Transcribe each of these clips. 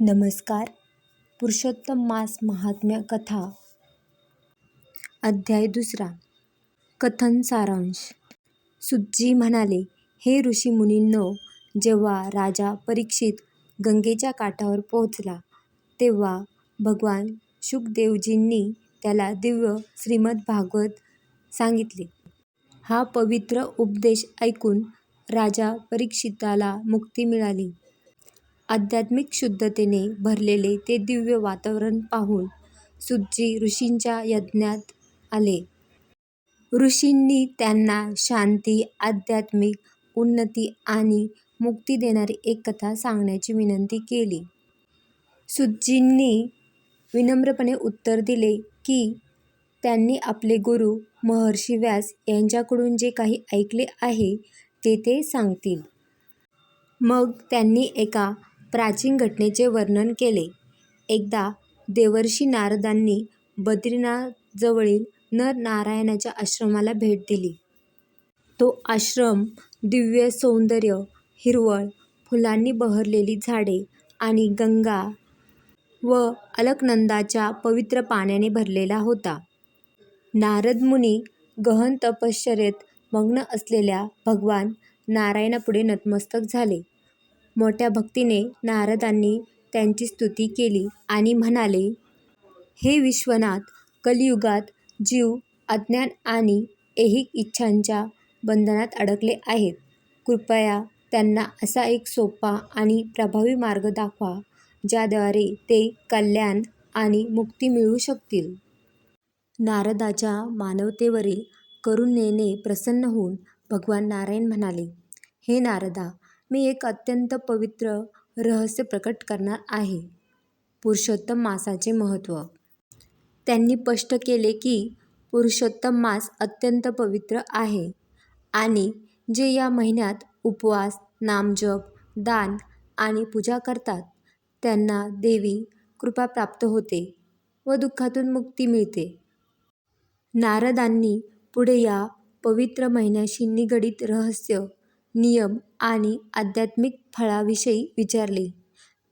नमस्कार. पुरुषोत्तम मास महात्म्य कथा अध्याय 2. कथन सारांश. सूतजी म्हणाले, हे ऋषी मुनींनो, जेव्हा राजा परीक्षित गंगेच्या काठावर पोहोचला तेव्हा भगवान शुकदेवजींनी त्याला दिव्य श्रीमद भागवत सांगितले. हा पवित्र उपदेश ऐकून राजा परीक्षिताला मुक्ती मिळाली. आध्यात्मिक शुद्धतेने भरलेले ते दिव्य वातावरण पाहून सूतजी ऋषींच्या यज्ञात आले. ऋषींनी त्यांना शांती, आध्यात्मिक उन्नती आणि मुक्ती देणारी एक कथा सांगण्याची विनंती केली. सूतजींनी विनम्रपणे उत्तर दिले की त्यांनी आपले गुरु महर्षी व्यास यांच्याकडून जे काही ऐकले आहे ते सांगतील. मग त्यांनी एका प्राचीन घटनेचे वर्णन केले. एकदा देवर्षी नारदांनी बद्रीनाथजवळील नर नारायणाच्या आश्रमाला भेट दिली. तो आश्रम दिव्य सौंदर्य, हिरवळ, फुलांनी बहरलेली झाडे आणि गंगा व अलकनंदाच्या पवित्र पाण्याने भरलेला होता. नारद मुनी गहन तपश्चर्येत मग्न असलेल्या भगवान नारायणापुढे नतमस्तक झाले. मोठ्या भक्तीने नारदांनी त्यांची स्तुती केली आणि म्हणाले, हे विश्वनाथ, कलियुगात जीव अज्ञान आणि ऐहिक इच्छांच्या बंधनात अडकले आहेत. कृपया त्यांना असा एक सोपा आणि प्रभावी मार्ग दाखवा ज्याद्वारे ते कल्याण आणि मुक्ती मिळवू शकतील. नारदाच्या मानवतेवरील करुणेने प्रसन्न होऊन भगवान नारायण म्हणाले, हे नारदा, मी एक अत्यंत पवित्र रहस्य प्रकट करणार आहे. पुरुषोत्तम मासाचे महत्त्व. त्यांनी स्पष्ट केले की पुरुषोत्तम मास अत्यंत पवित्र आहे आणि जे या महिन्यात उपवास, नामजप, दान आणि पूजा करतात त्यांना देवी कृपा प्राप्त होते व दुःखातून मुक्ती मिळते. नारदांनी पुढे या पवित्र महिन्याशी निगडित रहस्य, नियम आणि आध्यात्मिक फळाविषयी विचारले.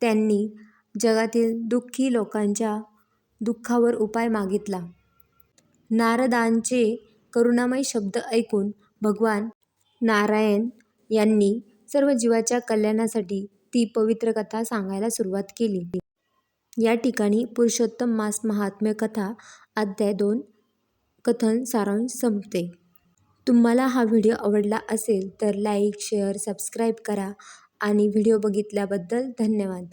त्यांनी जगातील दुःखी लोकांच्या दुःखावर उपाय मागितला. नारदांचे करुणामय शब्द ऐकून भगवान नारायण यांनी सर्व जीवाच्या कल्याणासाठी ती पवित्र कथा सांगायला सुरुवात केली. या ठिकाणी पुरुषोत्तम मास महात्म्य कथा अध्याय 2 कथन सारांश संपते. तुम्हाला हा व्हिडिओ आवडला असेल तर लाईक, शेअर, सबस्क्राईब करा आणि व्हिडिओ बघितल्याबद्दल धन्यवाद.